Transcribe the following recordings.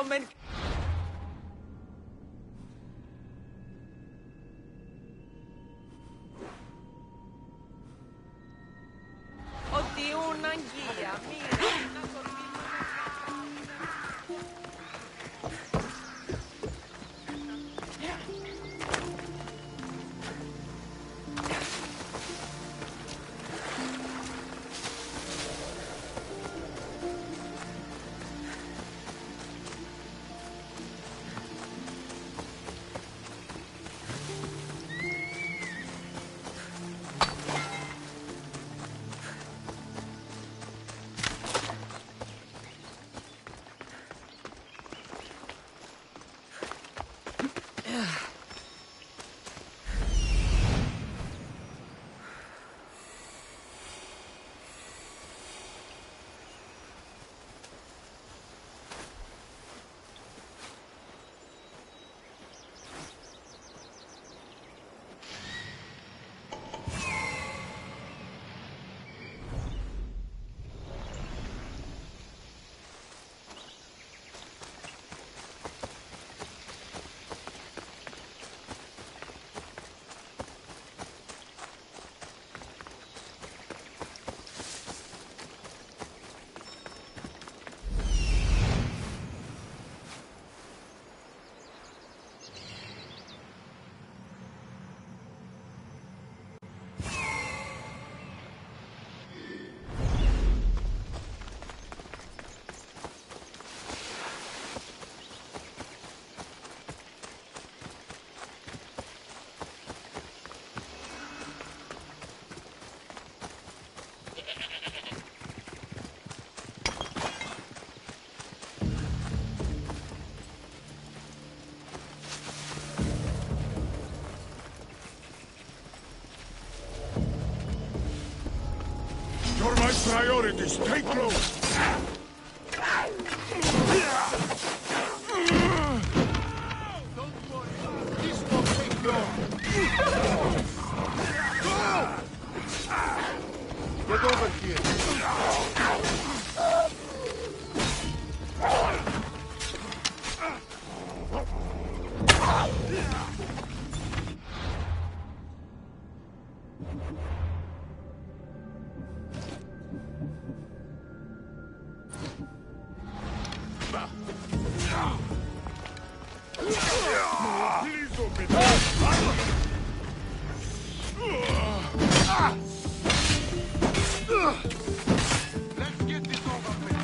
men... Oddio, un'anghia, mira, una corvina. You're my priority. Stay close. Don't worry. This won't take long. Get over here. Please open it. Let's get this over with.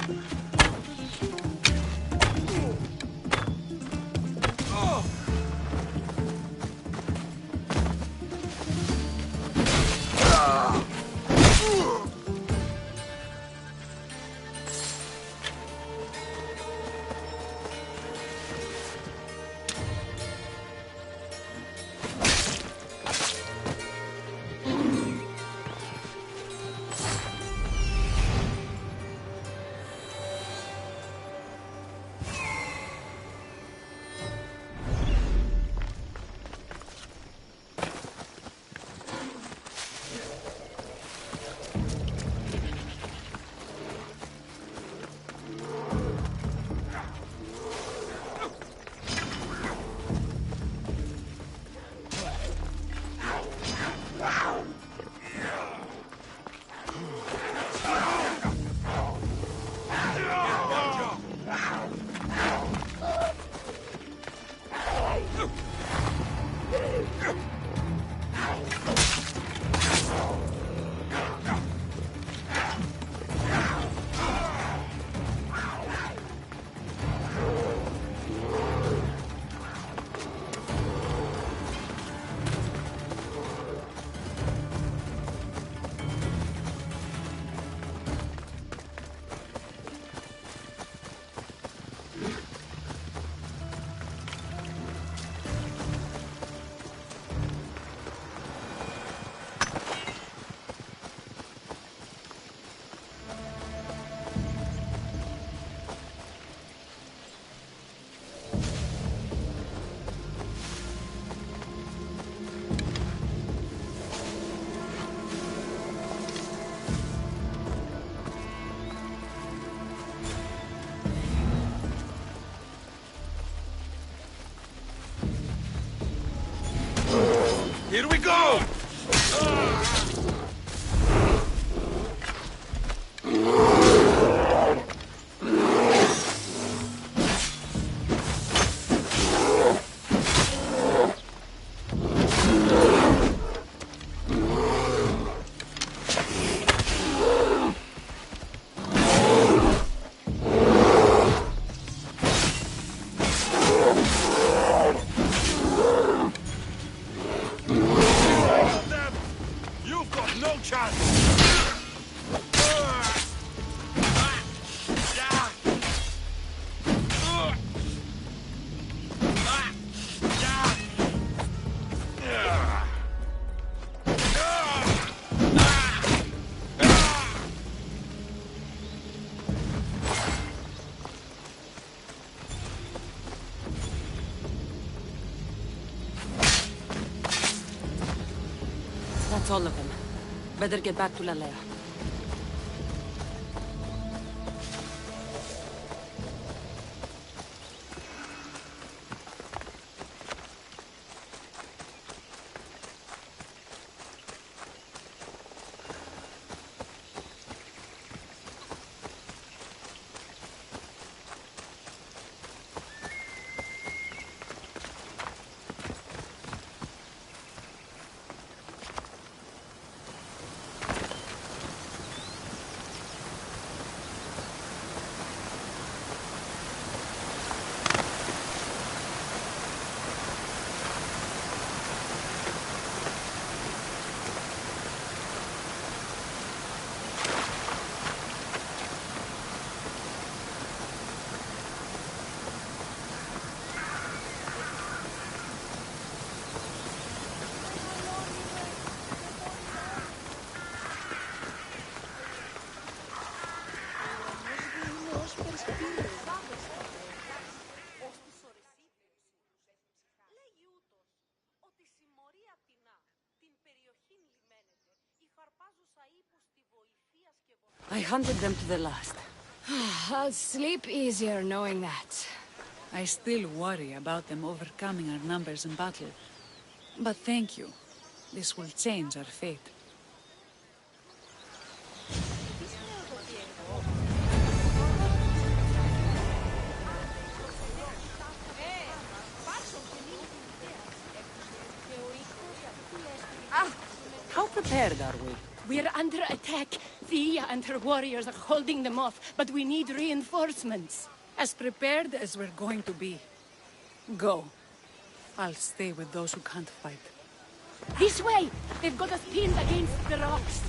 go! You've got no chance! That's all of them. Better get back to Lalea. I hunted them to the last. I'll sleep easier knowing that. I still worry about them overcoming our numbers in battle. But thank you. This will change our fate. How prepared are we? We're under attack. Thea and her warriors are holding them off, but we need reinforcements. As prepared as we're going to be. Go. I'll stay with those who can't fight. This way! They've got us pinned against the rocks.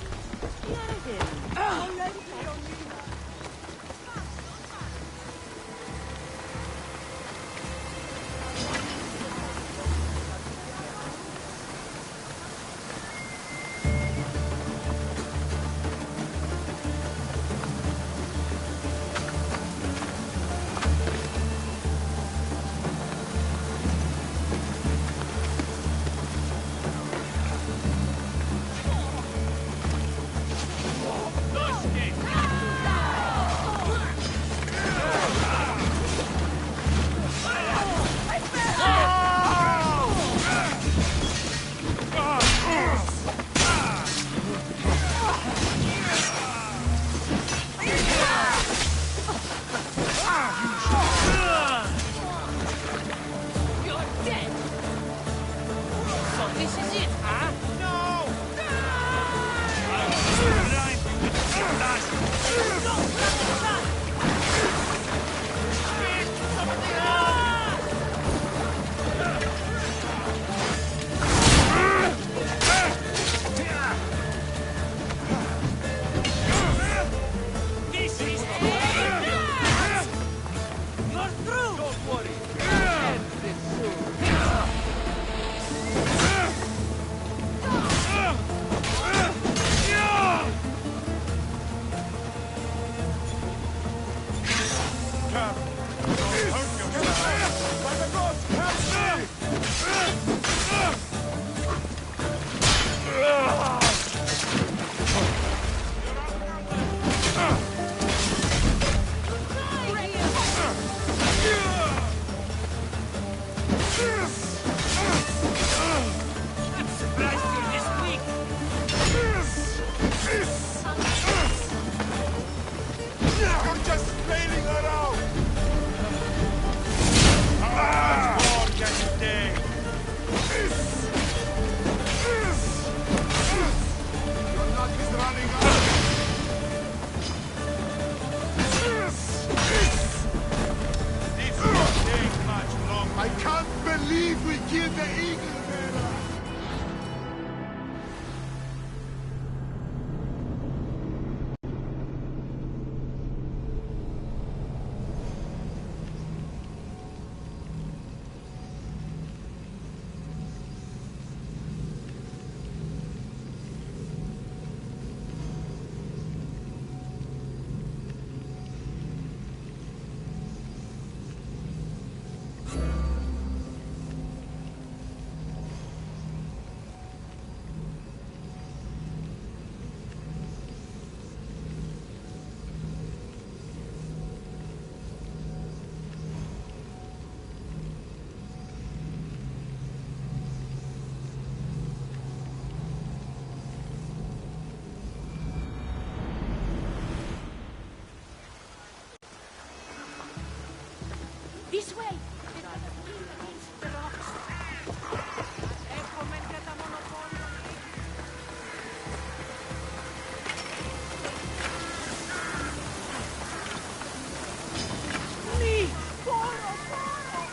Kill the eagle bearer! This way! They've got us pinned against the rocks. Ecco mercata monopolio. Lì! Corro, corro!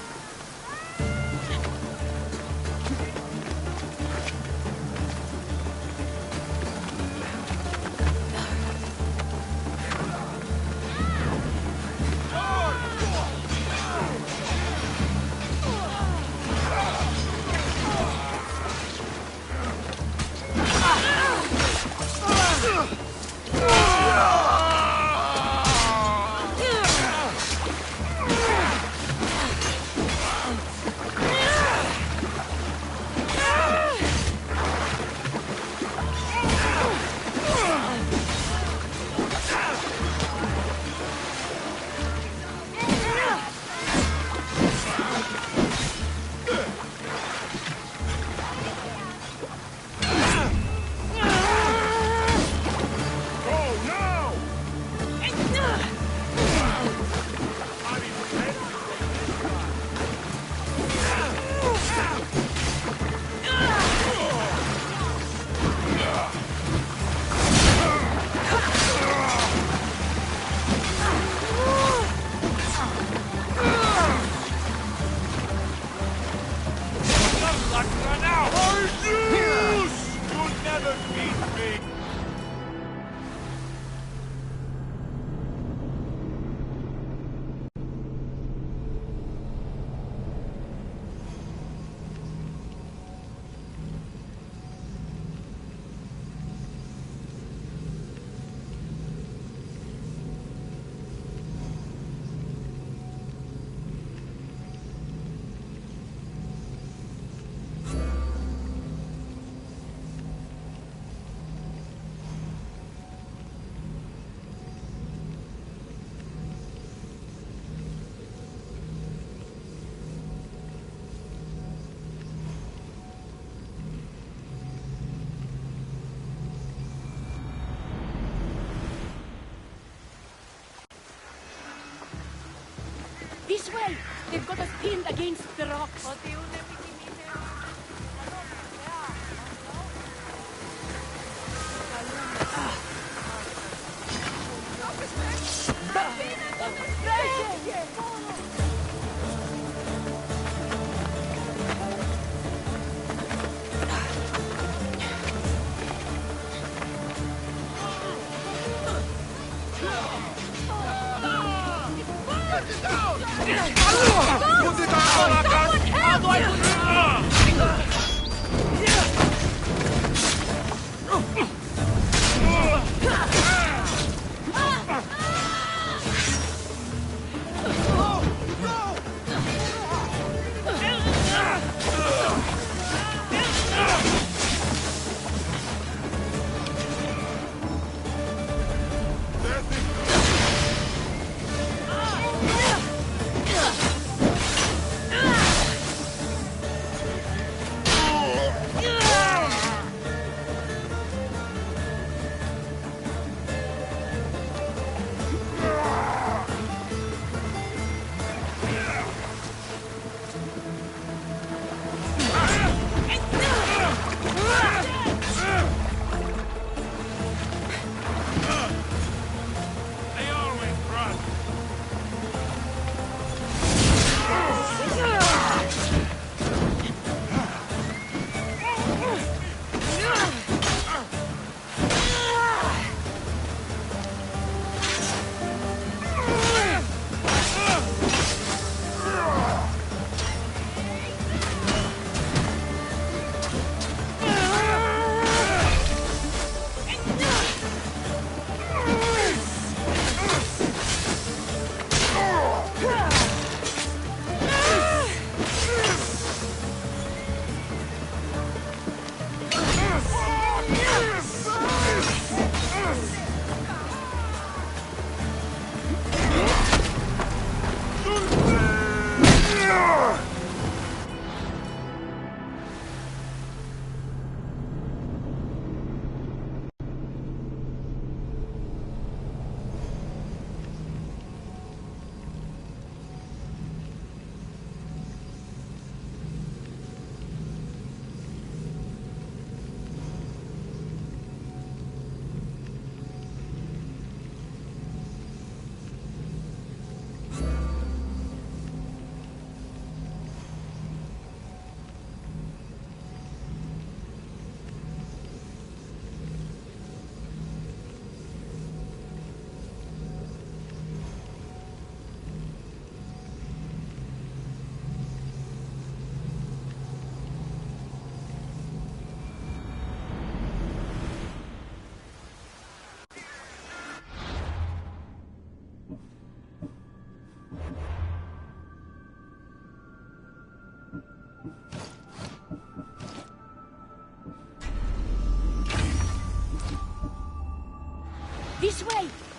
This way! They've got us pinned against the rocks. Ότι ούτε επικοινωνία.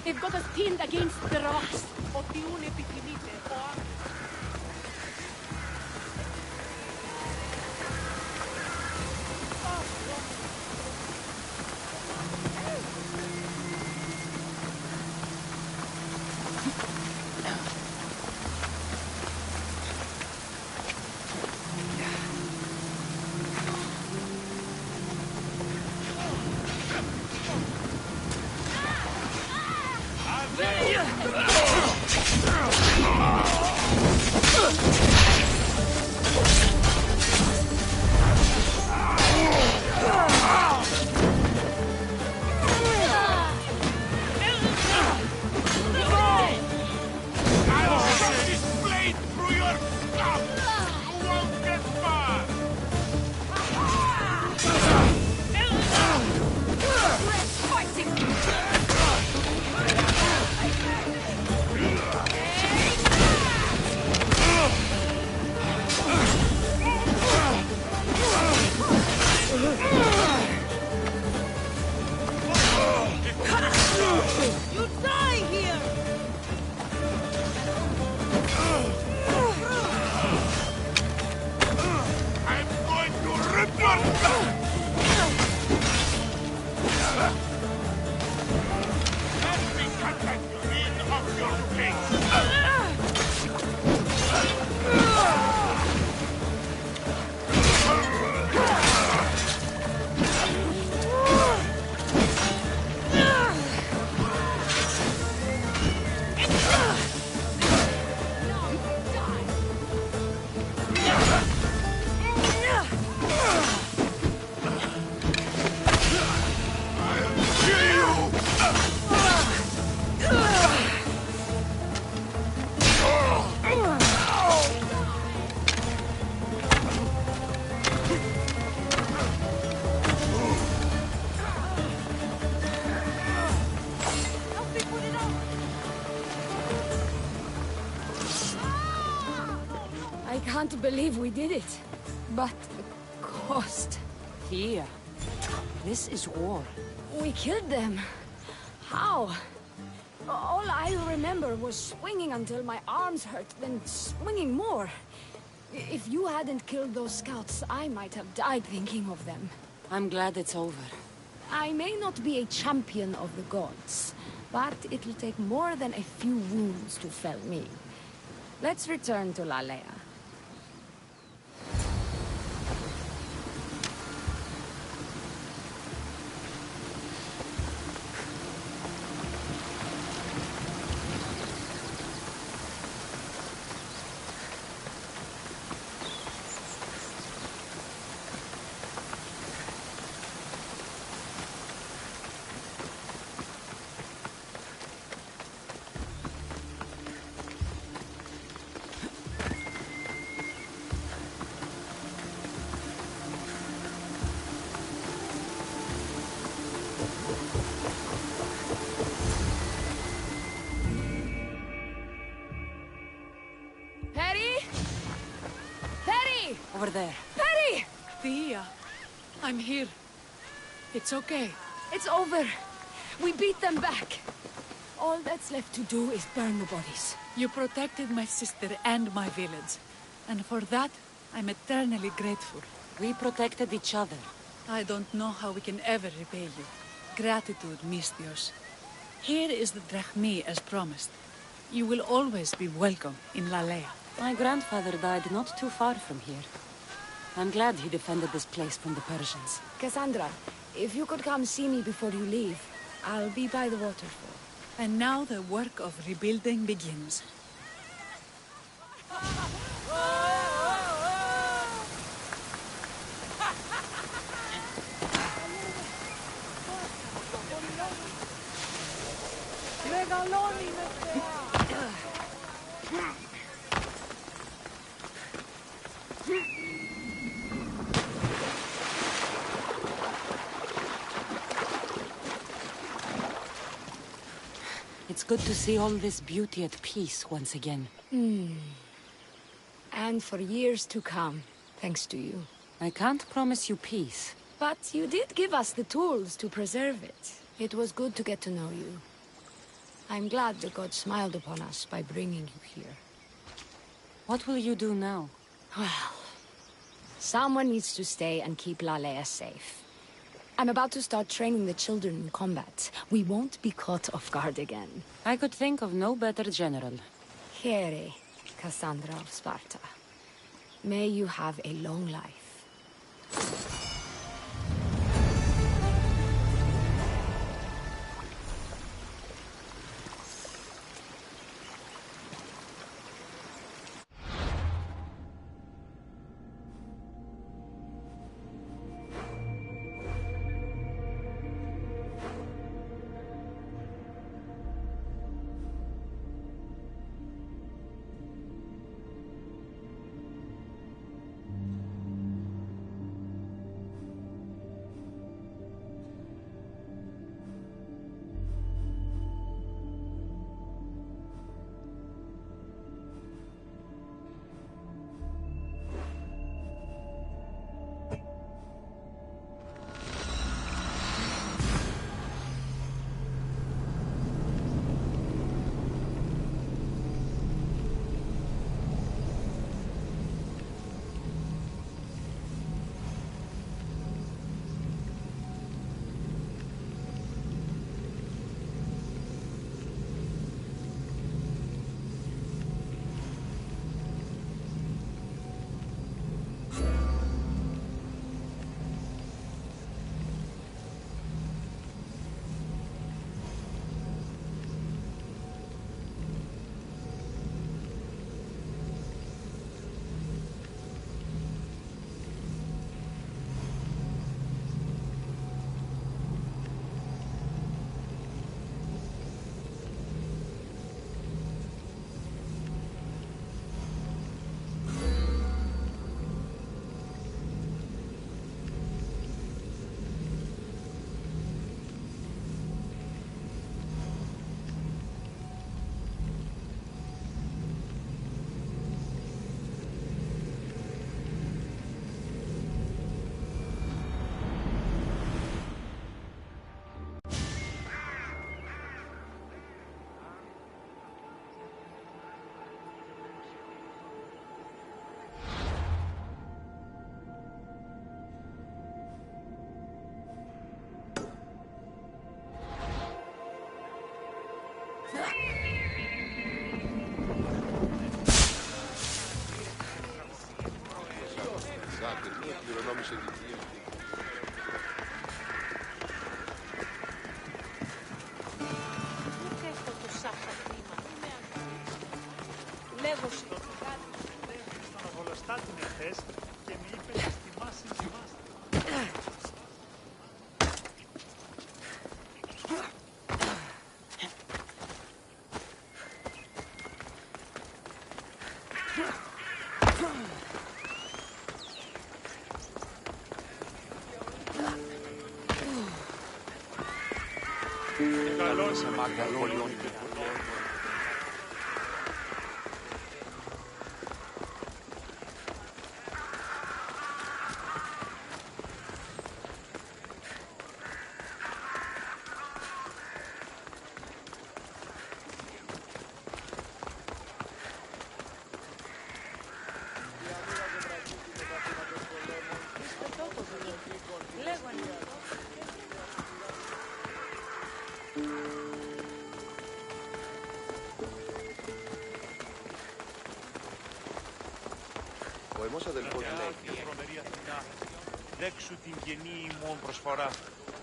They've got us pinned against the rocks. Otiun επιθυμείτε, ο άνθρωπος. I can't believe we did it. But the cost. Thea, this is war. We killed them. How? All I remember was swinging until my arms hurt, then swinging more. If you hadn't killed those scouts, I might have died thinking of them. I'm glad it's over. I may not be a champion of the gods, but it'll take more than a few wounds to fell me. Let's return to Lalea. Over there. Perry! Thea, I'm here. It's okay. It's over. We beat them back. All that's left to do is burn the bodies. You protected my sister and my village. And for that, I'm eternally grateful. We protected each other. I don't know how we can ever repay you. Gratitude, Misthios. Here is the drachmi as promised. You will always be welcome in Lalea. My grandfather died not too far from here. I'm glad he defended this place from the Persians. Cassandra, if you could come see me before you leave, I'll be by the waterfall. And now the work of rebuilding begins. Μεγαλώνει με θεά. It's good to see all this beauty at peace once again. And for years to come, thanks to you. I can't promise you peace. But you did give us the tools to preserve it. It was good to get to know you. I'm glad the gods smiled upon us by bringing you here. What will you do now? Well, someone needs to stay and keep Lalea safe. I'm about to start training the children in combat. We won't be caught off guard again. I could think of no better general. Here, Cassandra of Sparta. May you have a long life. Σε μαγκαλόλιο. Ο αδελφός λέει. Δέξου την γενή ημών προσφορά.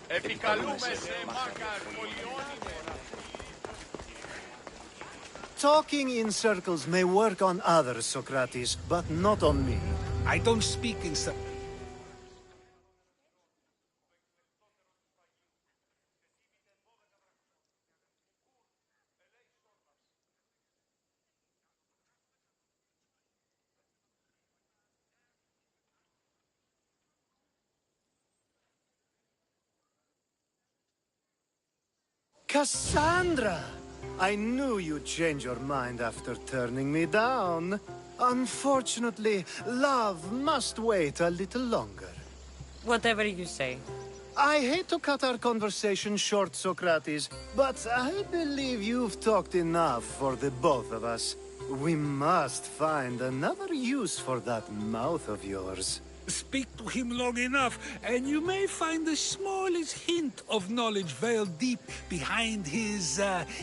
Επικαλούμε σε μάκαρ πολιώνυμεν. Talking in circles may work on others, Socrates, but not on me. I don't speak in Cassandra! I knew you'd change your mind after turning me down. Unfortunately, love must wait a little longer. Whatever you say. I hate to cut our conversation short, Socrates, but I believe you've talked enough for the both of us. We must find another use for that mouth of yours. Speak to him long enough, and you may find the smallest hint of knowledge veiled deep behind his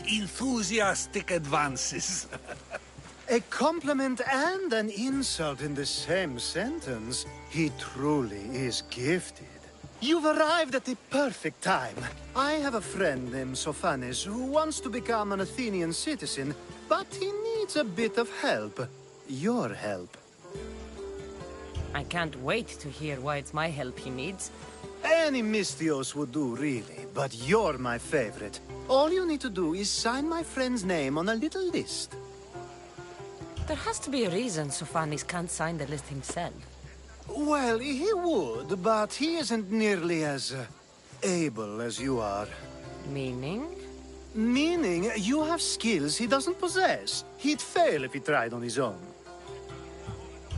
enthusiastic advances. A compliment and an insult in the same sentence. He truly is gifted. You've arrived at the perfect time. I have a friend named Sophanes who wants to become an Athenian citizen, but he needs a bit of help. Your help. I can't wait to hear why it's my help he needs. Any Mystios would do, really, but you're my favorite. All you need to do is sign my friend's name on a little list. There has to be a reason Sophanes can't sign the list himself. Well, he would, but he isn't nearly as able as you are. Meaning? Meaning, you have skills he doesn't possess. He'd fail if he tried on his own.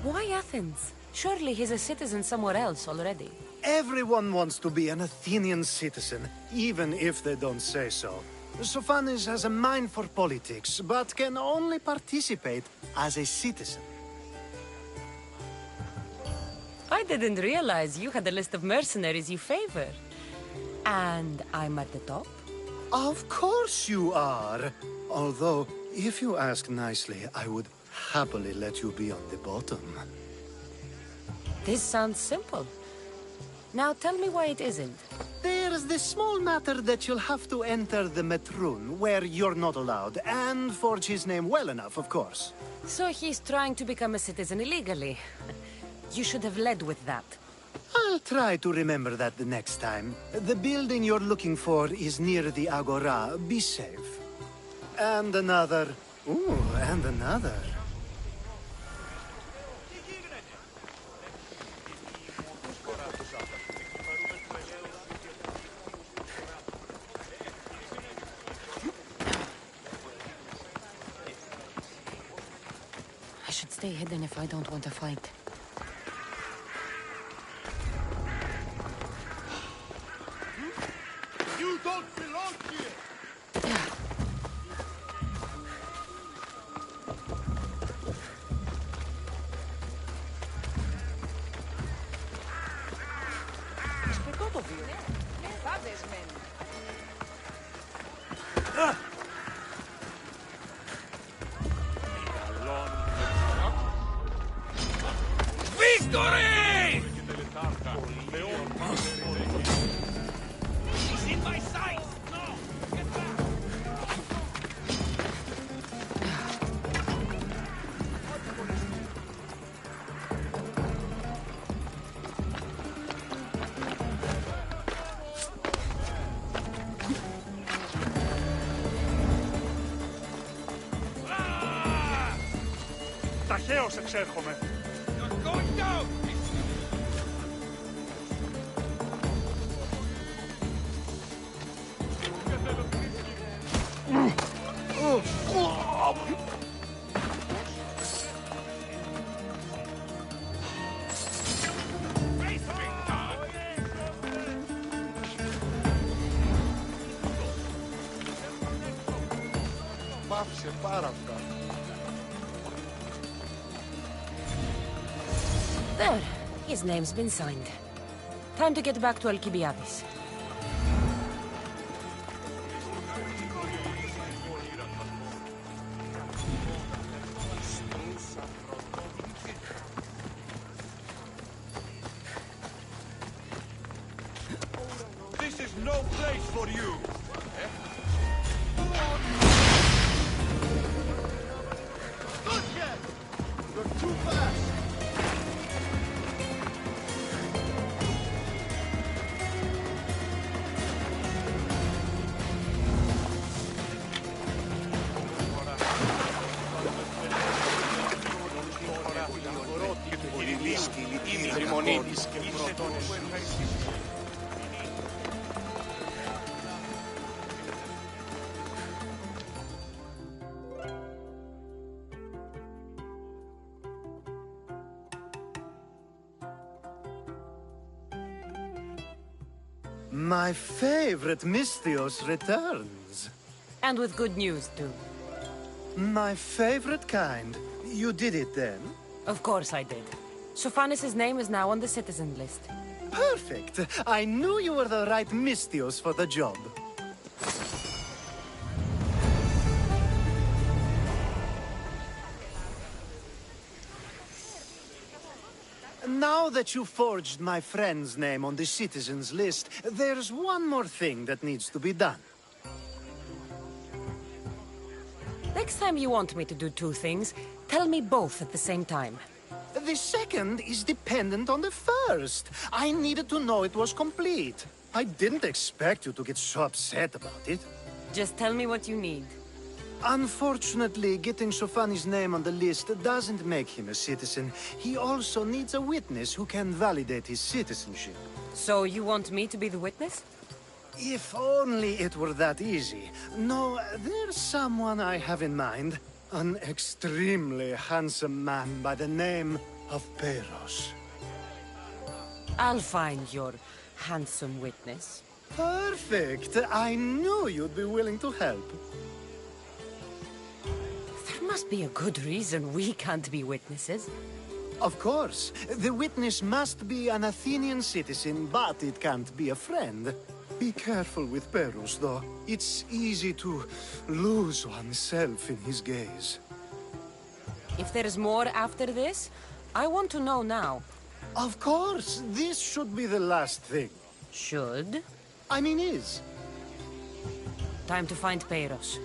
Why Athens? Surely he's a citizen somewhere else already. Everyone wants to be an Athenian citizen, even if they don't say so. Sophanes has a mind for politics, but can only participate as a citizen. I didn't realize you had a list of mercenaries you favor. And I'm at the top? Of course you are. Although, if you ask nicely, I would happily let you be on the bottom. This sounds simple. Now tell me why it isn't. There's this small matter that you'll have to enter the Metroon, where you're not allowed, and forge his name well enough, of course. So he's trying to become a citizen illegally. You should have led with that. I'll try to remember that the next time. The building you're looking for is near the Agora. Be safe. And another. Ooh, and another. I should stay hidden if I don't want to fight. You don't belong here! Victory! He's in my sight! No! Get back! Ταχαίως εξέρχομαι. You're going down! Μ' άφησε πάραυλα. There. His name's been signed. Time to get back to Alcibiades. This is no place for you! Good yet! You're too fast! Τριμονίδης και Πρωτόνης. My favorite Misthios returns. And with good news, too. My favorite kind. You did it then? Of course I did. Sophanis' name is now on the citizen list. Perfect! I knew you were the right Misthios for the job. Now that you forged my friend's name on the citizens list, there's one more thing that needs to be done. Next time you want me to do two things, tell me both at the same time. The second is dependent on the first. I needed to know it was complete. I didn't expect you to get so upset about it. Just tell me what you need. Unfortunately, getting Sophanis' name on the list doesn't make him a citizen. He also needs a witness who can validate his citizenship. So you want me to be the witness? If only it were that easy. No, there's someone I have in mind. An extremely handsome man by the name of Peros. I'll find your handsome witness. Perfect! I knew you'd be willing to help. There must be a good reason we can't be witnesses. Of course. The witness must be an Athenian citizen, but it can't be a friend. Be careful with Peros, though. It's easy to lose oneself in his gaze. If there's more after this, I want to know now. Of course! This should be the last thing. Should? I mean is. Time to find Peros.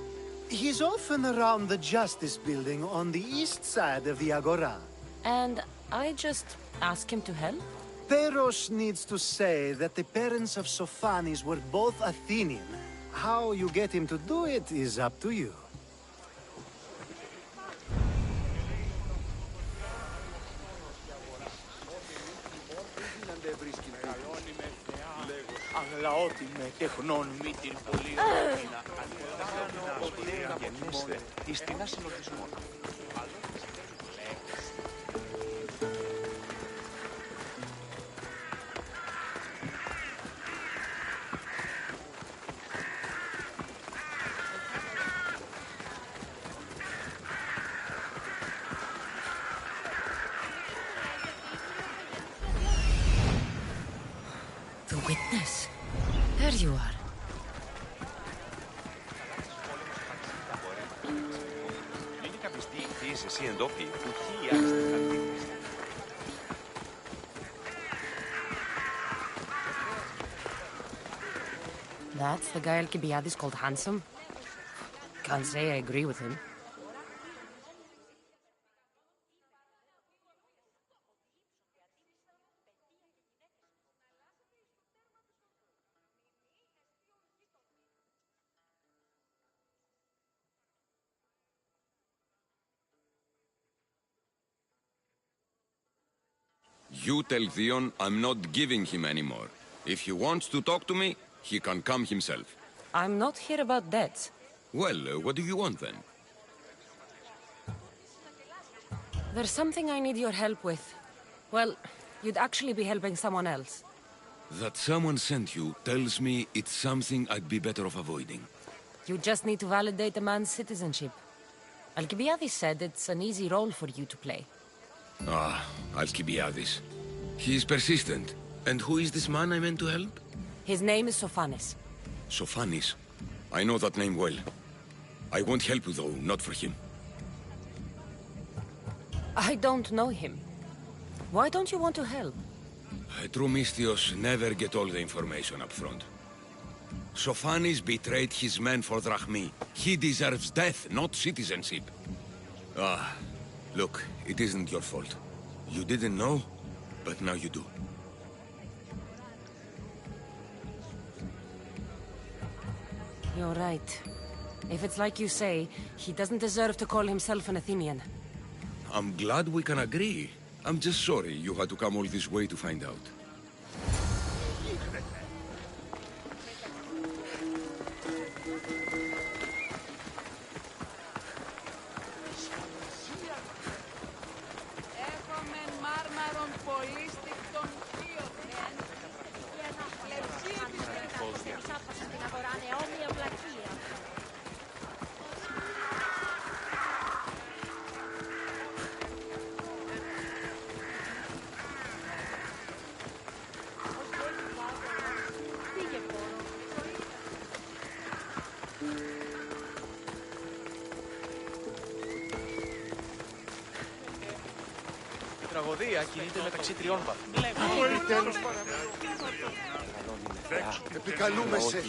He's often around the Justice Building on the east side of the Agora. And I just ask him to help? Peros needs to say that the parents of Sophanis were both Athenian. How you get him to do it is up to you. The witness. There you are. That's the guy Alcibiades called handsome? Can't say I agree with him. You tell Theon I'm not giving him any more. If he wants to talk to me, he can come himself. I'm not here about debts. Well, what do you want then? There's something I need your help with. Well, you'd actually be helping someone else. That someone sent you tells me it's something I'd be better off avoiding. You just need to validate a man's citizenship. Alcibiades said it's an easy role for you to play. Ah, Alcibiades. He's persistent. And who is this man I meant to help? His name is Sophanis. Sophanis. I know that name well. I won't help you though, not for him. I don't know him. Why don't you want to help? True Misthios never get all the information up front. Sophanis betrayed his men for Drachmi. He deserves death, not citizenship. Ah, look, it isn't your fault. You didn't know, but now you do. You're right. If it's like you say, he doesn't deserve to call himself an Athenian. I'm glad we can agree. I'm just sorry you had to come all this way to find out. μάρμαρον πολύ στικτών θείων, και ένα πλευσί επιστρέφει. τραγωδία κινείται μεταξύ τριών βαθμών. Επικαλούμεσαι.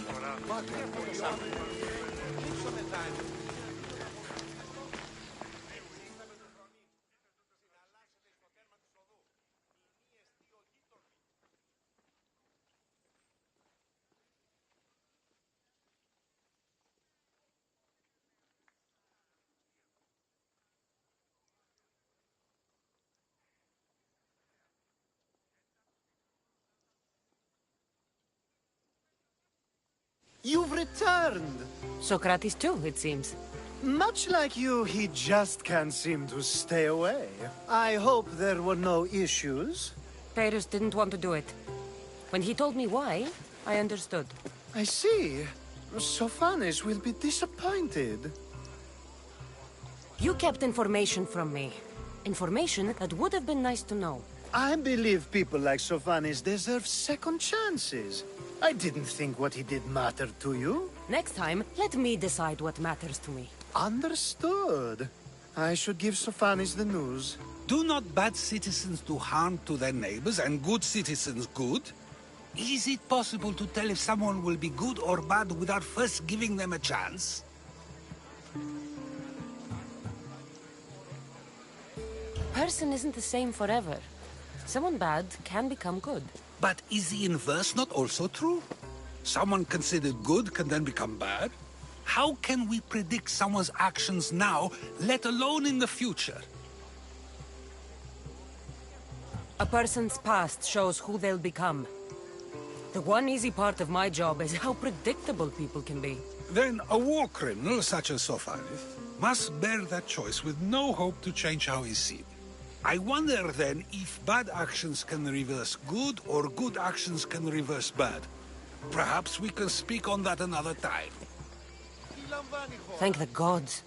You've returned! Socrates too, it seems. Much like you, he just can't seem to stay away. I hope there were no issues. Pyrrhus didn't want to do it. When he told me why, I understood. I see. Sophanis will be disappointed. You kept information from me. Information that would have been nice to know. I believe people like Sophanis deserve second chances. I didn't think what he did mattered to you. Next time, let me decide what matters to me. Understood. I should give Sophanis the news. Do not bad citizens do harm to their neighbors and good citizens good? Is it possible to tell if someone will be good or bad without first giving them a chance? Person isn't the same forever. Someone bad can become good. But is the inverse not also true? Someone considered good can then become bad? How can we predict someone's actions now, let alone in the future? A person's past shows who they'll become. The one easy part of my job is how predictable people can be. Then a war criminal such as Sophanis must bear that choice with no hope to change how he's seen. I wonder then if bad actions can reverse good or good actions can reverse bad. Perhaps we can speak on that another time. Thank the gods.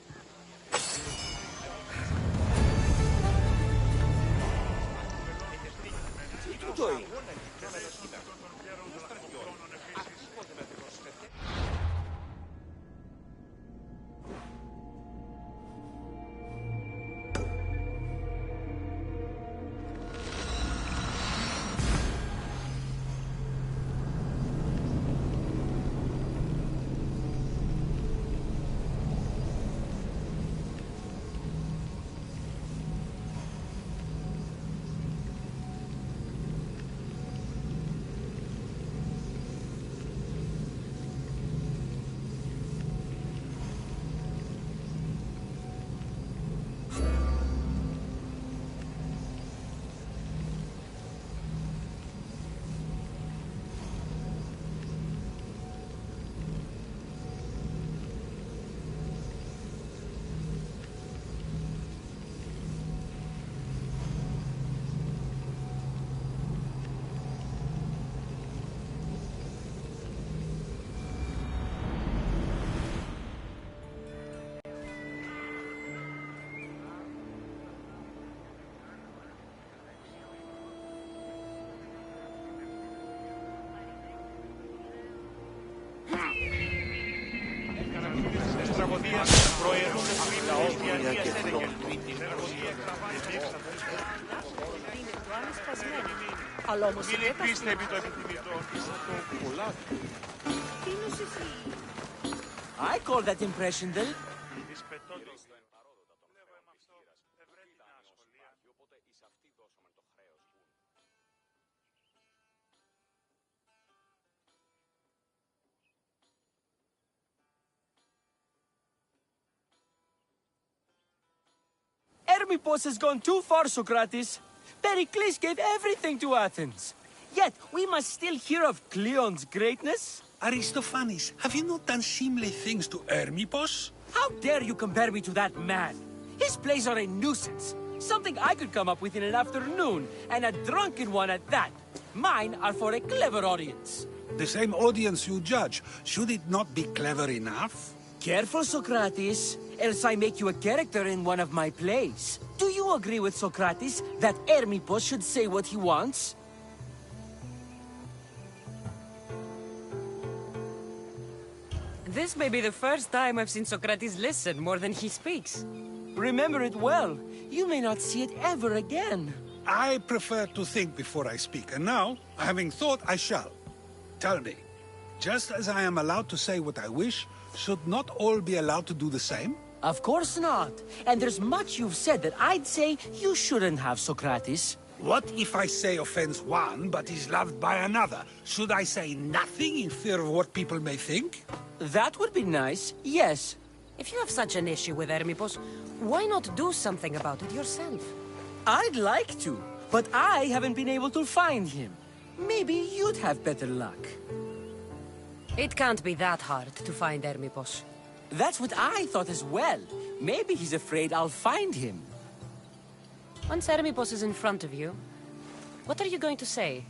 Αλλά όμως Μην επίστευει το επιθυμητό της από πολλά. τι νοσηθεί. I call that impression, Del. Hermippos has gone too far, Socrates. Pericles gave everything to Athens. Yet, we must still hear of Cleon's greatness. Aristophanes, have you not done seemly things to Hermippos? How dare you compare me to that man? His plays are a nuisance. Something I could come up with in an afternoon, and a drunken one at that. Mine are for a clever audience. The same audience you judge. Should it not be clever enough? Careful, Socrates, else I make you a character in one of my plays. Do you agree with Socrates that Hermippos should say what he wants? This may be the first time I've seen Socrates listen more than he speaks. Remember it well. You may not see it ever again. I prefer to think before I speak, and now, having thought, I shall. Tell me, just as I am allowed to say what I wish, should not all be allowed to do the same? Of course not. And there's much you've said that I'd say you shouldn't have, Socrates. What if I say offends one, but is loved by another? Should I say nothing in fear of what people may think? That would be nice, yes. If you have such an issue with Hermippos, why not do something about it yourself? I'd like to, but I haven't been able to find him. Maybe you'd have better luck. It can't be that hard to find Hermippos. That's what I thought as well. Maybe he's afraid I'll find him. Once Hermippos is in front of you, what are you going to say?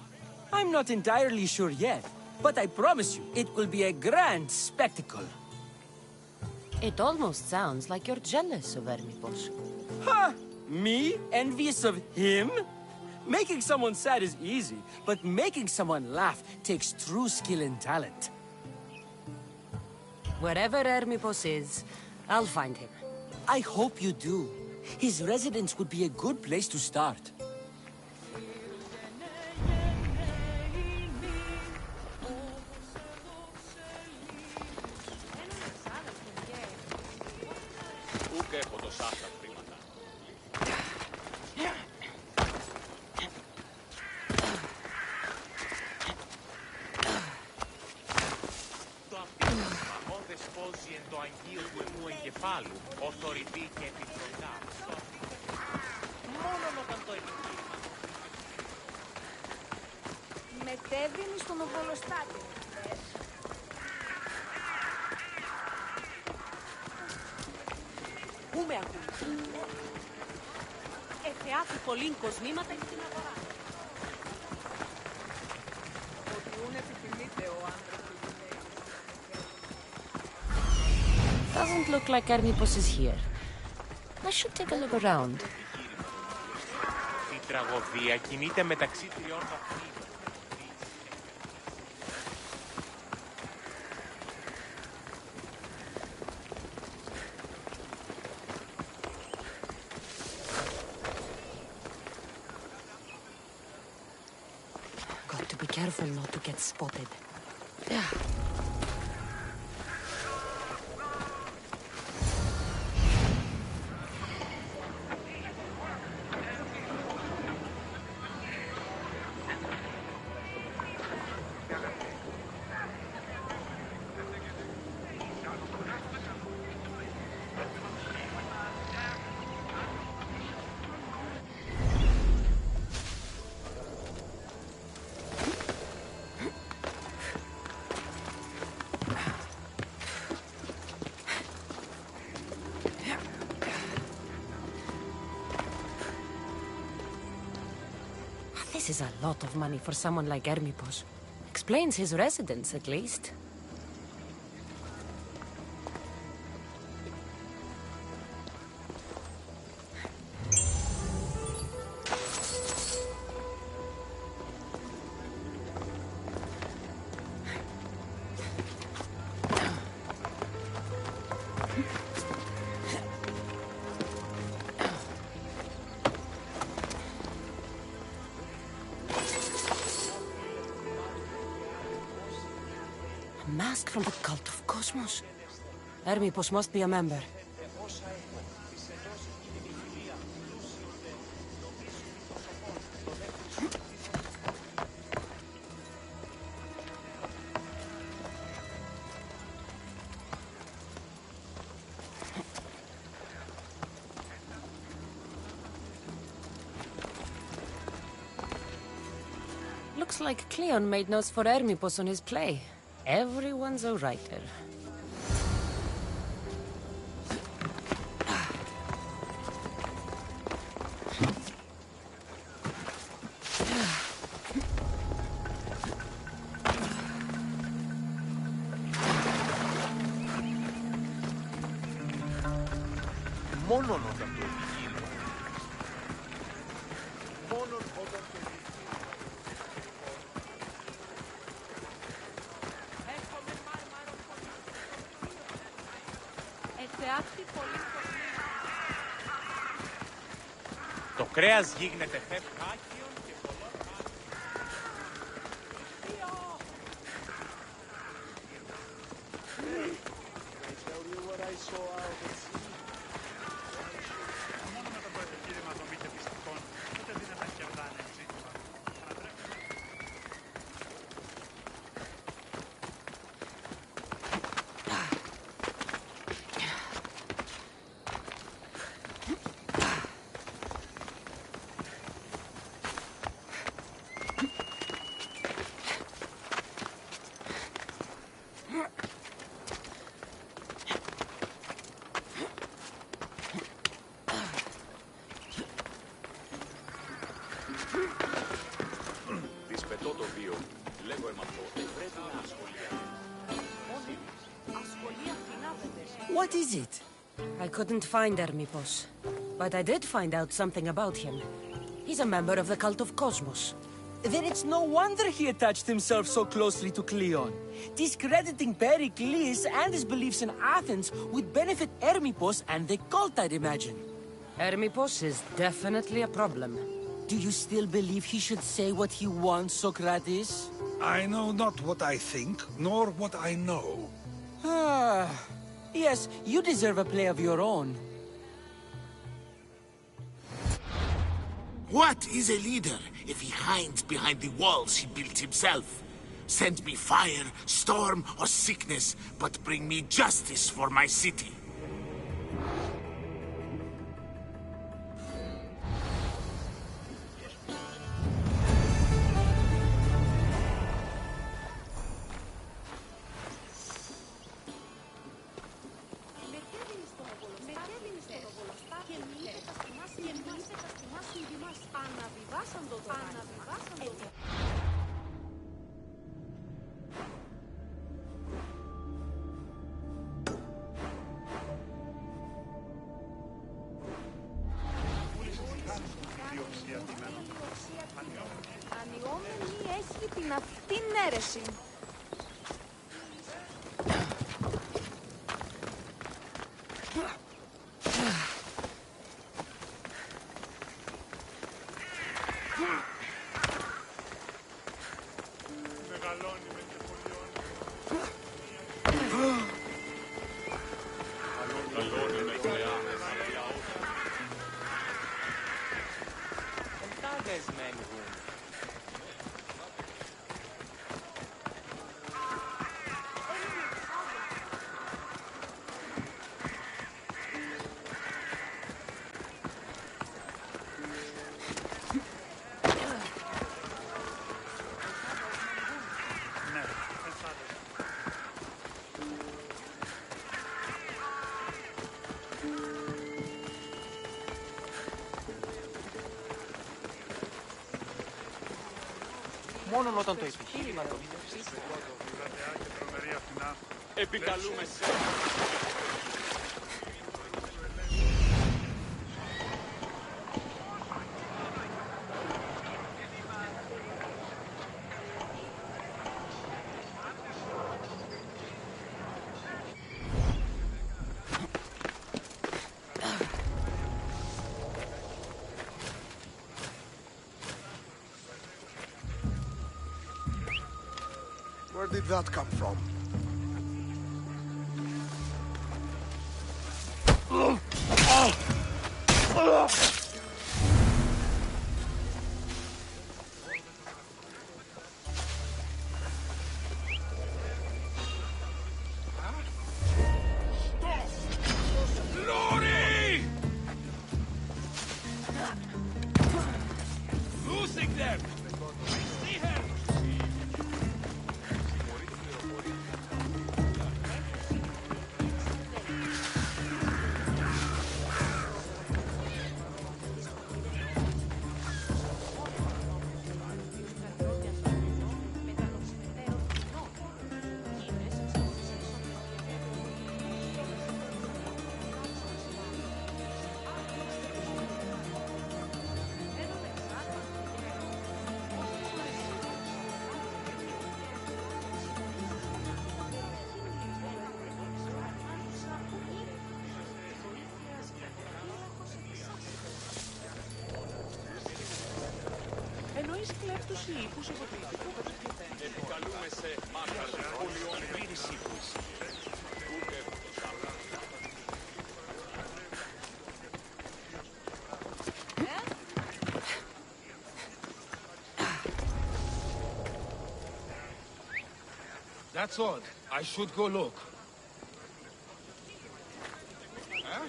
I'm not entirely sure yet, but I promise you, it will be a grand spectacle. It almost sounds like you're jealous of Hermippos. Ha! Me? Envious of him? Making someone sad is easy, but making someone laugh takes true skill and talent. Wherever Hermippos is, I'll find him. I hope you do. His residence would be a good place to start. Ούκ έχω τόσα αυτά χρήματα. Το απίστευμα, όν δεσπόζει εν το αγγείο του εμού εγκεφάλου, ο θωρητή και επιφροντά. Μόνον όταν το επιχείρημα. Μετέβηνε στον Οβολοστάτη. Πού με ακούς? Θεάθη πολλήν κοσμήματα στην αγορά. Ότι ούν επιθυμείται ο άντρας του γυναίκας. Doesn't look like Hermippos is here. I should take a look around. Η τραγωδία κινείται μεταξύ τριών βαθμίδων. Got to be careful not to get spotted. Yeah. This is a lot of money for someone like Hermippos. Explains his residence, at least. A mask from the cult of Cosmos. Hermippos must be a member. Looks like Cleon made notes for Hermippos on his play. Everyone's a writer. Μόνον όταν το επιχείρημα. Μόνον όταν το Θεάθη πολλήν κοσμήματα. Το κρέας γίγνεται χάκιον και πολλών Μόνο με το επιχείρημα δομή και πιστικών, ούτε δύνατα κερδάνε ζήτημα. Δυσπετώ το βίο. Λέγω εμαθώ. Πρέπει να ασχολιάζεται. What is it? I couldn't find Hermipos, but I did find out something about him. He's a member of the cult of Cosmos. Then it's no wonder he attached himself so closely to Cleon. Discrediting Pericles and his beliefs in Athens would benefit Hermipos and the cult, I'd imagine. Hermipos is definitely a problem. Do you still believe he should say what he wants, Socrates? I know not what I think, nor what I know. Ah, yes, you deserve a play of your own. What is a leader if he hides behind the walls he built himself? Send me fire, storm, or sickness, but bring me justice for my city. Ανιόμενη έχει την αυτήν αίρεση. Μεγαλώνει με τεφολιών. Καλώνει με γλεά. Εντάδες μένγουν. Ναι, εσάδες. Μόνον όταν το επιχείρημα το Πλατεά και τρομερή Αθηνά. Επικαλούμε σε. Where did that come from? Glory! Losing them! See her! κλέπτος ή οίκους υποτίθεται. Επικαλούμε σε μάχαρ σχολιών πλήρης ύπους. That's odd. I should go look. Huh?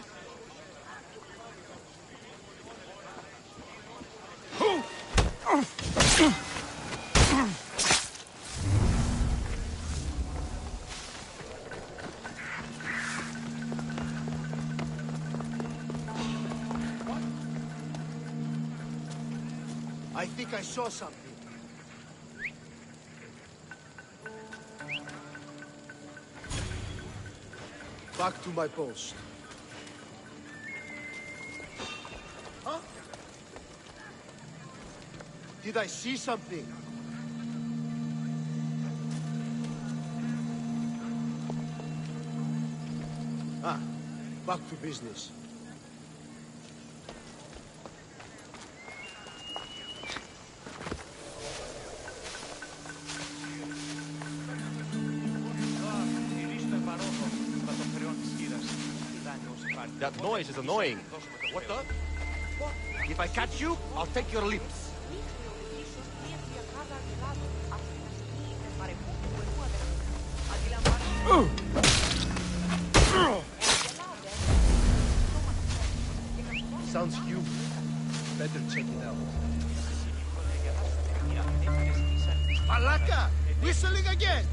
I think I saw something. Back to my post. Huh? Did I see something? Ah, back to business. That noise is annoying. What the? If I catch you, I'll take your lips. Sounds human. Better check it out. Malaka! Whistling again!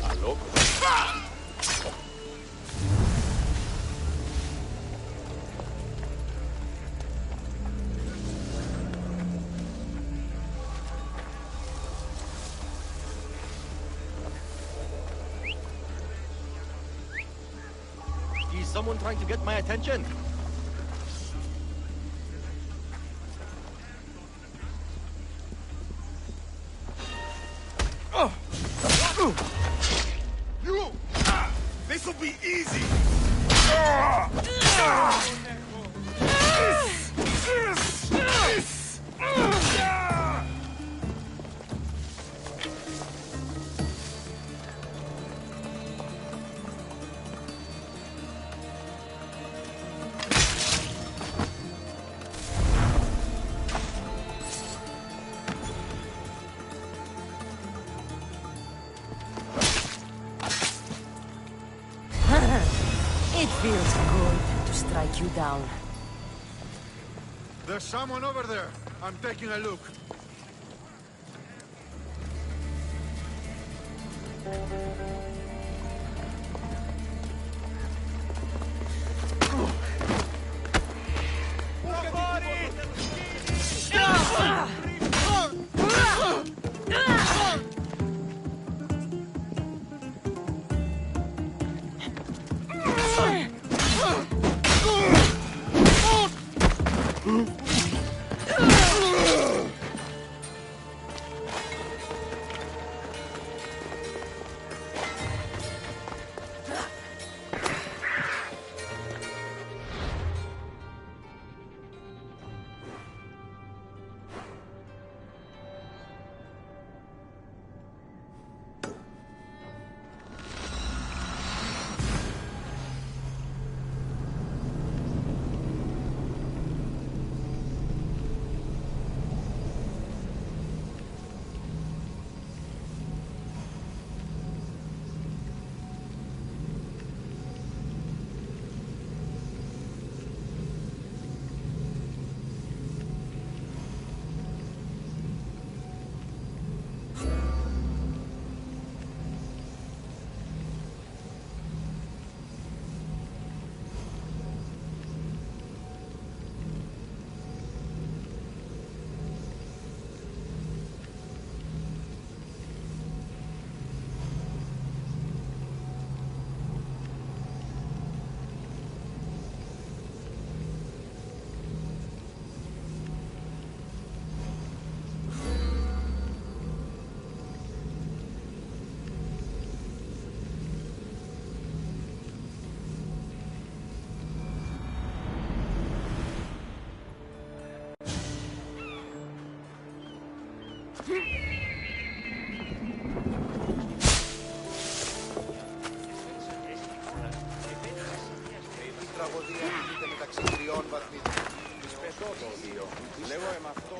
Hello? Is someone trying to get my attention? You! This'll be easy! It feels good to strike you down. There's someone over there. I'm taking a look.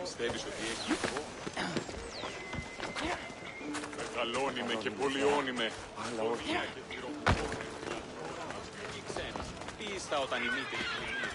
Πιστεύεις ότι έχει εγώ? Μεγαλώνει και πολιώνει με. Αλλά όχι. Ξέρεις, πίστα όταν η μήτρη κλείνει.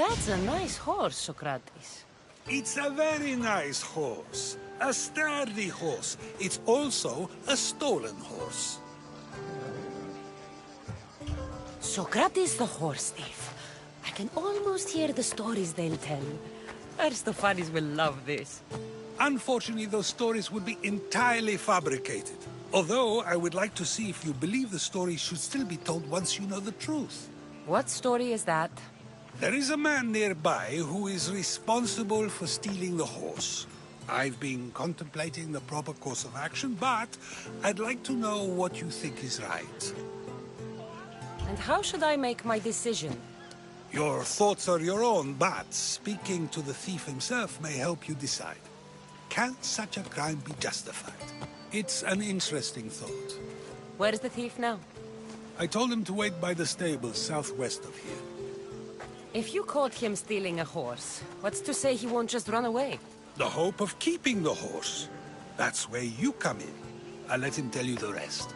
That's a nice horse, Socrates. It's a very nice horse. A sturdy horse. It's also a stolen horse. Socrates the horse thief. I can almost hear the stories they'll tell. Aristophanes will love this. Unfortunately, those stories would be entirely fabricated. Although, I would like to see if you believe the stories should still be told once you know the truth. What story is that? There is a man nearby who is responsible for stealing the horse. I've been contemplating the proper course of action, but I'd like to know what you think is right. And how should I make my decision? Your thoughts are your own, but speaking to the thief himself may help you decide. Can such a crime be justified? It's an interesting thought. Where is the thief now? I told him to wait by the stables southwest of here. If you caught him stealing a horse, what's to say he won't just run away? The hope of keeping the horse. That's where you come in. I'll let him tell you the rest.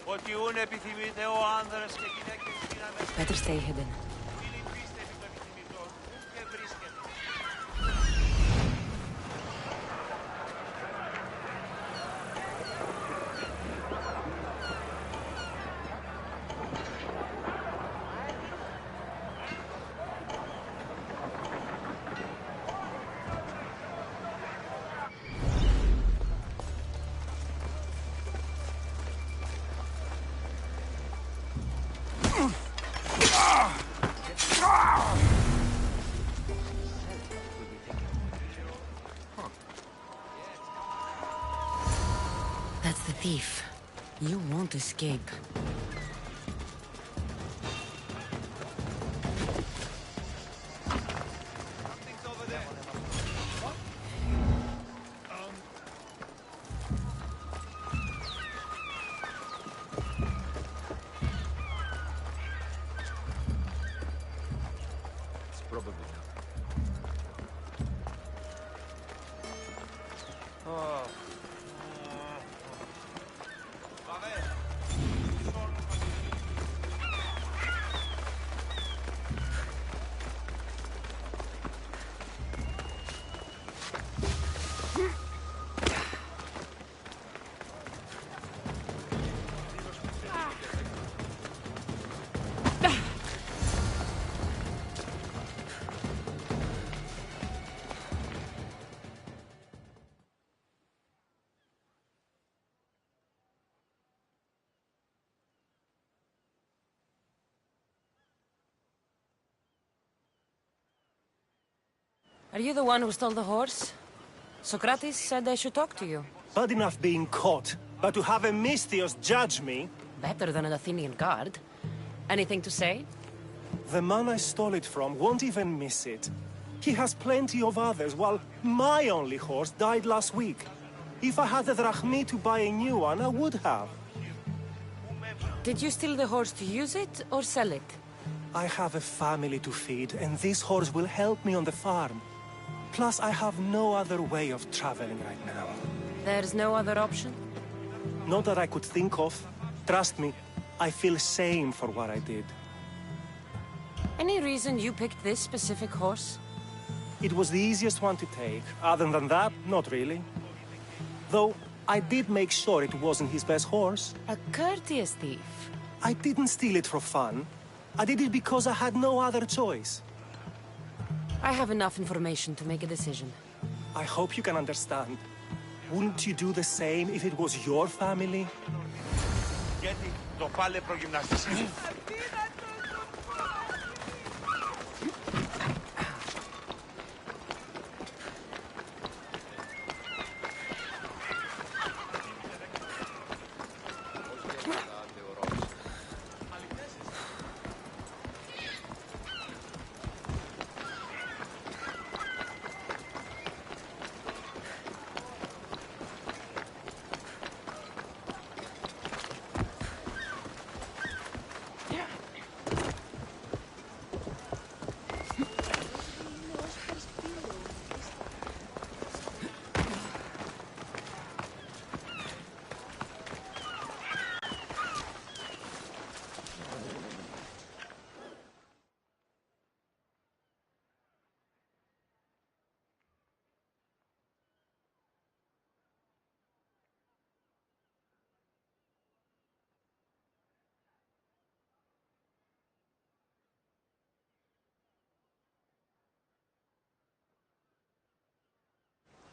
Ότι ούν επιθυμείτε ο άνδρας και γυναίκες δύναμες. Better stay hidden. That's the thief. You won't escape. Are you the one who stole the horse? Socrates said I should talk to you. Bad enough being caught, but to have a Misthios judge me... Better than an Athenian guard. Anything to say? The man I stole it from won't even miss it. He has plenty of others, while my only horse died last week. If I had the drachmi to buy a new one, I would have. Did you steal the horse to use it, or sell it? I have a family to feed, and this horse will help me on the farm. Plus, I have no other way of traveling right now. There's no other option? Not that I could think of. Trust me, I feel shame for what I did. Any reason you picked this specific horse? It was the easiest one to take. Other than that, not really. Though, I did make sure it wasn't his best horse. A courteous thief. I didn't steal it for fun. I did it because I had no other choice. I have enough information to make a decision. I hope you can understand. Wouldn't you do the same if it was your family? Γιατί το πάλεπρο γυμναστής.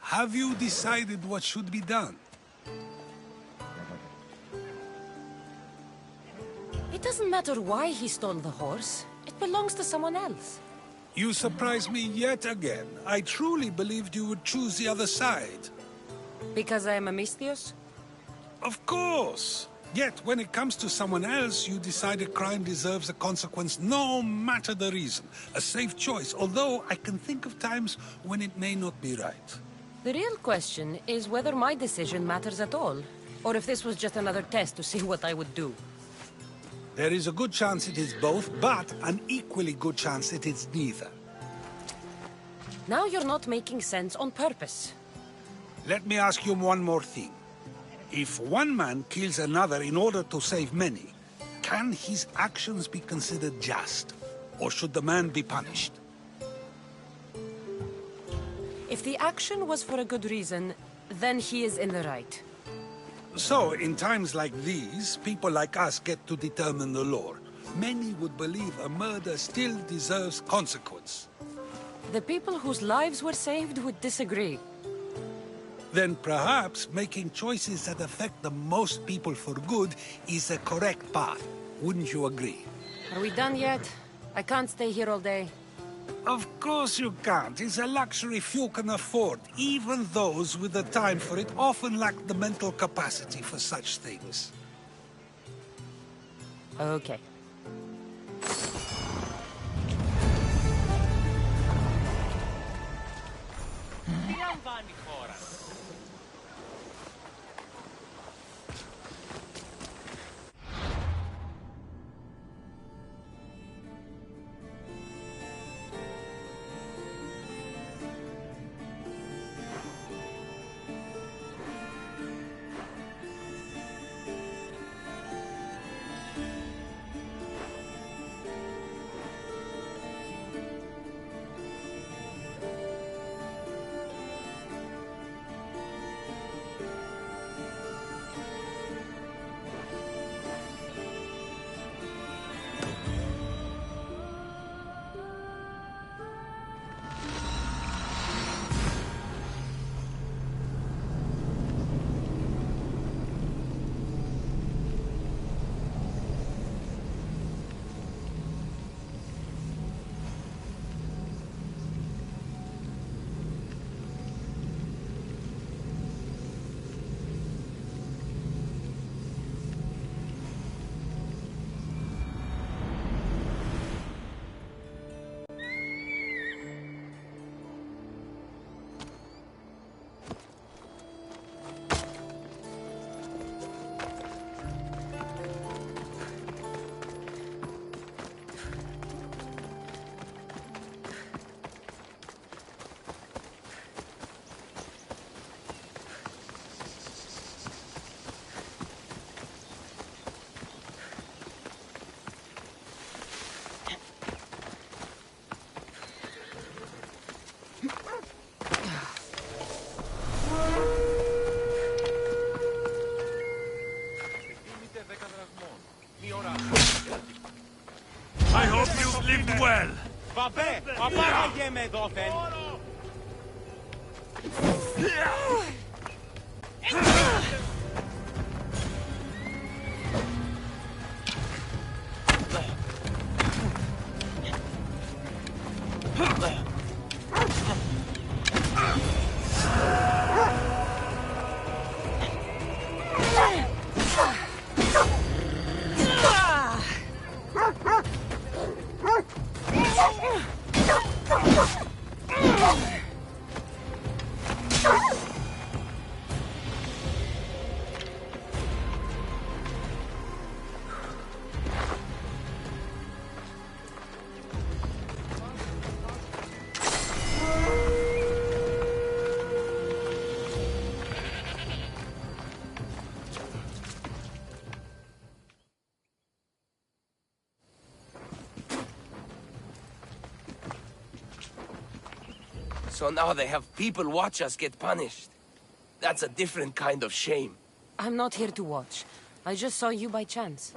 Have you decided what should be done? It doesn't matter why he stole the horse. It belongs to someone else. You surprise me yet again. I truly believed you would choose the other side. Because I am a Misthios? Of course! Yet, when it comes to someone else, you decide a crime deserves a consequence no matter the reason. A safe choice, although I can think of times when it may not be right. The real question is whether my decision matters at all, or if this was just another test to see what I would do. There is a good chance it is both, but an equally good chance it is neither. Now you're not making sense on purpose. Let me ask you one more thing. If one man kills another in order to save many, can his actions be considered just? Or should the man be punished? If the action was for a good reason, then he is in the right. So, in times like these, people like us get to determine the law. Many would believe a murder still deserves consequence. The people whose lives were saved would disagree. Then perhaps making choices that affect the most people for good is a correct path. Wouldn't you agree? Are we done yet? I can't stay here all day. Of course you can't. It's a luxury few can afford. Even those with the time for it often lack the mental capacity for such things. Okay. Τι αμβάνει χώρα. I hope you've lived well. Βαμπέ, απάγαγε με δόθεν. So now they have people watch us get punished. That's a different kind of shame. I'm not here to watch. I just saw you by chance.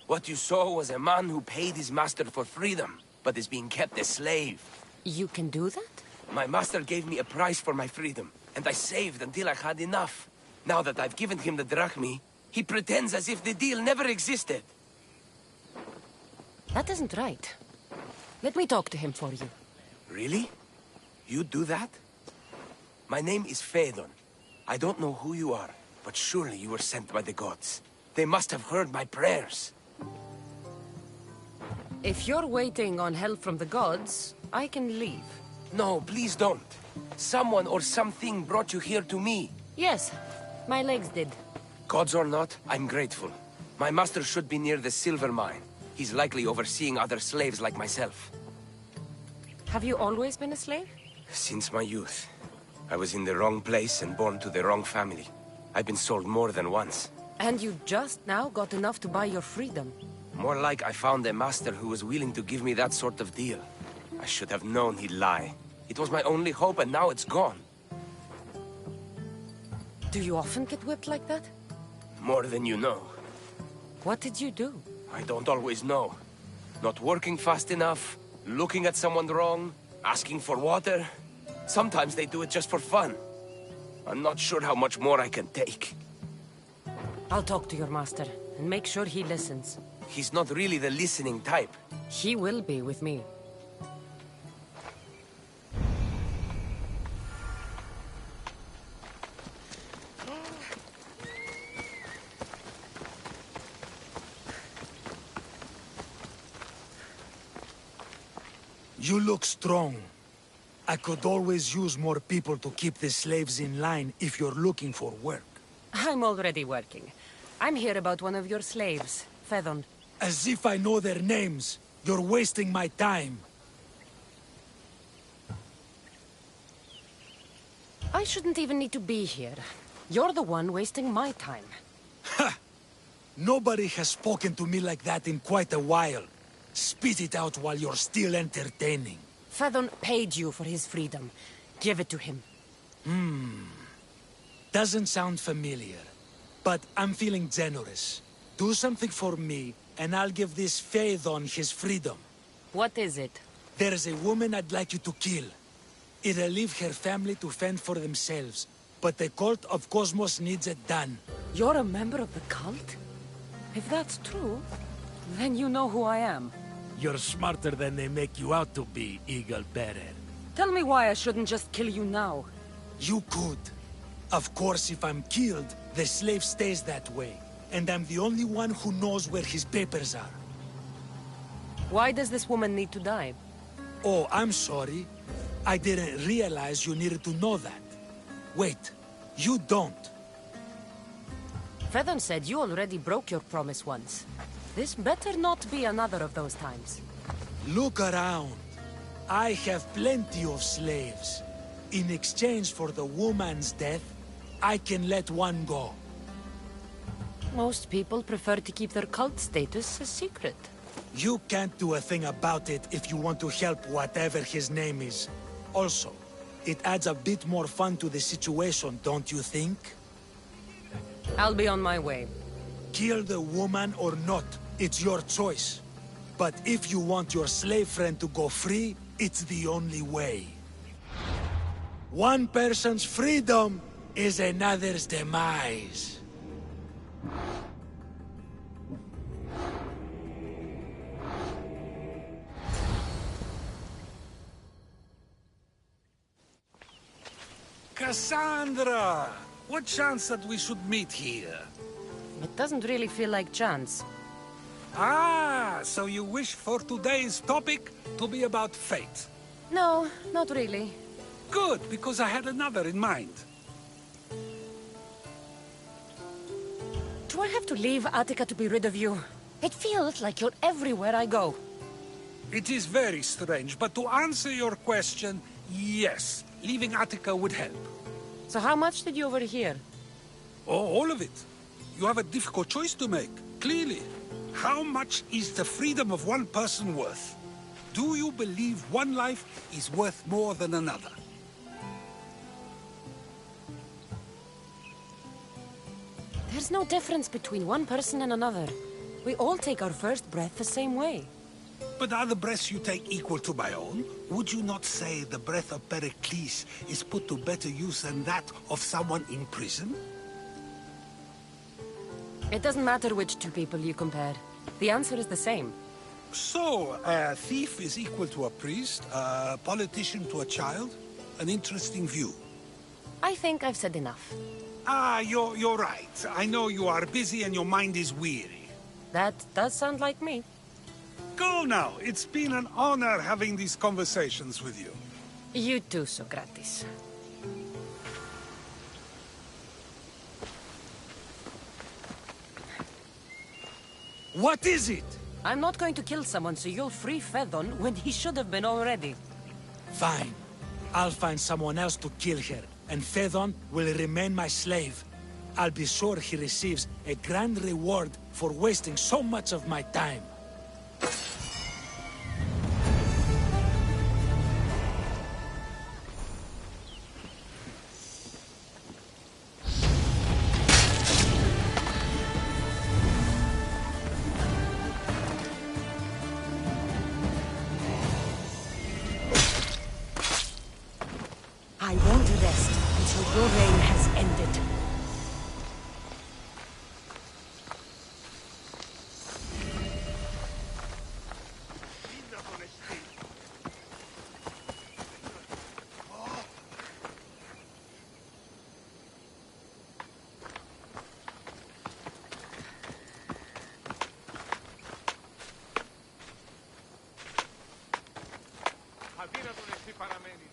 What you saw was a man who paid his master for freedom, but is being kept a slave. You can do that? My master gave me a price for my freedom, and I saved until I had enough. Now that I've given him the drachmi, he pretends as if the deal never existed. That isn't right. Let me talk to him for you. Really? You do that? My name is Phaedon. I don't know who you are, but surely you were sent by the gods. They must have heard my prayers. If you're waiting on help from the gods, I can leave. No, please don't. Someone or something brought you here to me. Yes, my legs did. Gods or not, I'm grateful. My master should be near the silver mine. He's likely overseeing other slaves like myself. Have you always been a slave? Since my youth. I was in the wrong place and born to the wrong family. I've been sold more than once. And you just now got enough to buy your freedom. More like I found a master who was willing to give me that sort of deal. I should have known he'd lie. It was my only hope, and now it's gone. Do you often get whipped like that? More than you know. What did you do? I don't always know. Not working fast enough, looking at someone wrong, asking for water. Sometimes they do it just for fun. I'm not sure how much more I can take. I'll talk to your master, and make sure he listens. He's not really the listening type. He will be with me. You look strong. I could always use more people to keep the slaves in line if you're looking for work. I'm already working. I'm here about one of your slaves, Phaedon. As if I know their names. You're wasting my time. I shouldn't even need to be here. You're the one wasting my time. Ha! Nobody has spoken to me like that in quite a while. Spit it out while you're still entertaining. Phaedon paid you for his freedom. Give it to him. Doesn't sound familiar. But I'm feeling generous. Do something for me, and I'll give this Phaedon his freedom. What is it? There's a woman I'd like you to kill. It'll leave her family to fend for themselves. But the cult of Cosmos needs it done. You're a member of the cult? If that's true, then you know who I am. You're smarter than they make you out to be, Eagle Bearer. Tell me why I shouldn't just kill you now. You could. Of course, if I'm killed, the slave stays that way. And I'm the only one who knows where his papers are. Why does this woman need to die? Oh, I'm sorry. I didn't realize you needed to know that. Wait, you don't. Phaedon said you already broke your promise once. This better not be another of those times. Look around. I have plenty of slaves. In exchange for the woman's death, I can let one go. Most people prefer to keep their cult status a secret. You can't do a thing about it if you want to help whatever his name is. Also, it adds a bit more fun to the situation, don't you think? I'll be on my way. Kill the woman or not, It's your choice. But if you want your slave friend to go free, it's the only way. One person's freedom is another's demise. Cassandra! What chance that we should meet here? It doesn't really feel like chance. Ah, so you wish for today's topic to be about fate? No, not really. Good, because I had another in mind. Do I have to leave Attica to be rid of you? It feels like you're everywhere I go. It is very strange, but to answer your question, yes, leaving Attica would help. So how much did you overhear? Oh, all of it. You have a difficult choice to make, clearly. How much is the freedom of one person worth? Do you believe one life is worth more than another? There's no difference between one person and another. We all take our first breath the same way. But are the breaths you take equal to my own? Would you not say the breath of Pericles is put to better use than that of someone in prison? It doesn't matter which two people you compare. The answer is the same. So, a thief is equal to a priest, a politician to a child? An interesting view. I think I've said enough. Ah, you're right. I know you are busy and your mind is weary. That does sound like me. Go now. It's been an honor having these conversations with you. You too, Socrates. What is it? I'm not going to kill someone so you'll free Phaedon when he should have been already. Fine. I'll find someone else to kill her, and Phaedon will remain my slave. I'll be sure he receives a grand reward for wasting so much of my time. I won't rest until your reign has ended. Αδύνατον εσύ παραμένεις.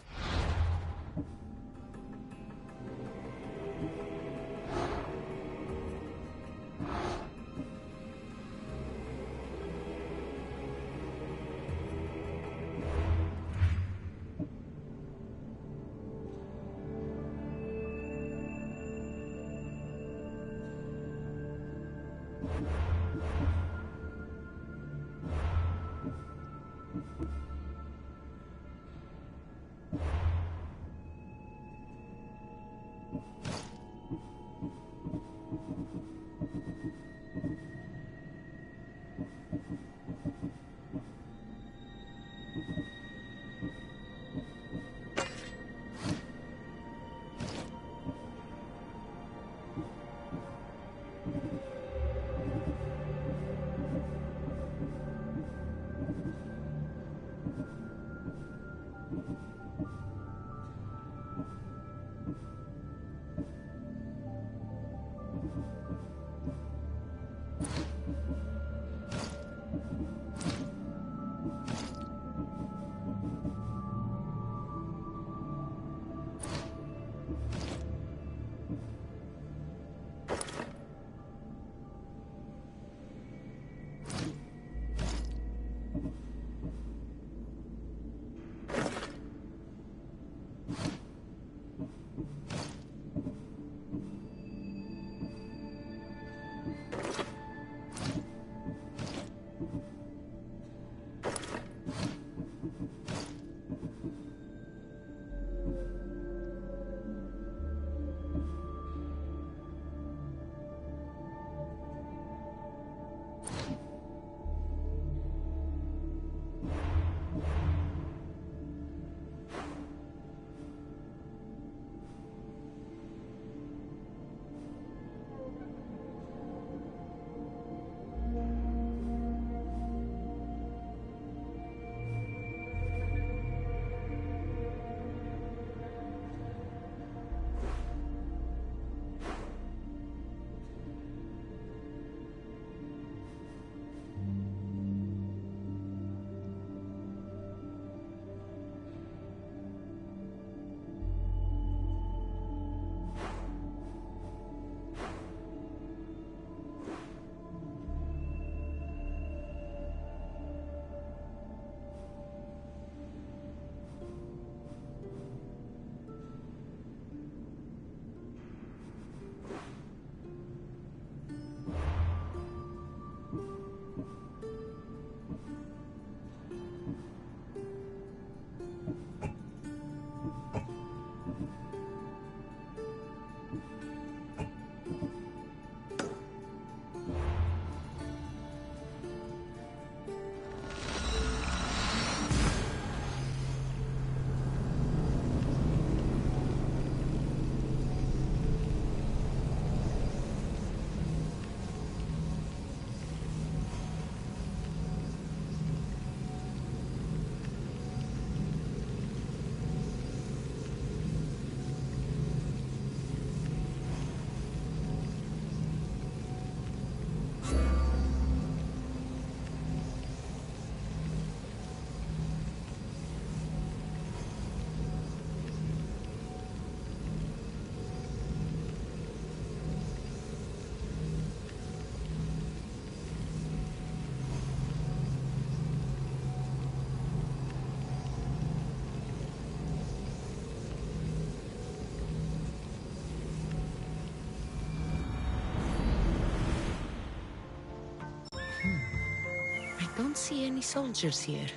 don't see any soldiers here.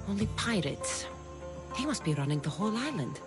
Only pirates. They must be running the whole island.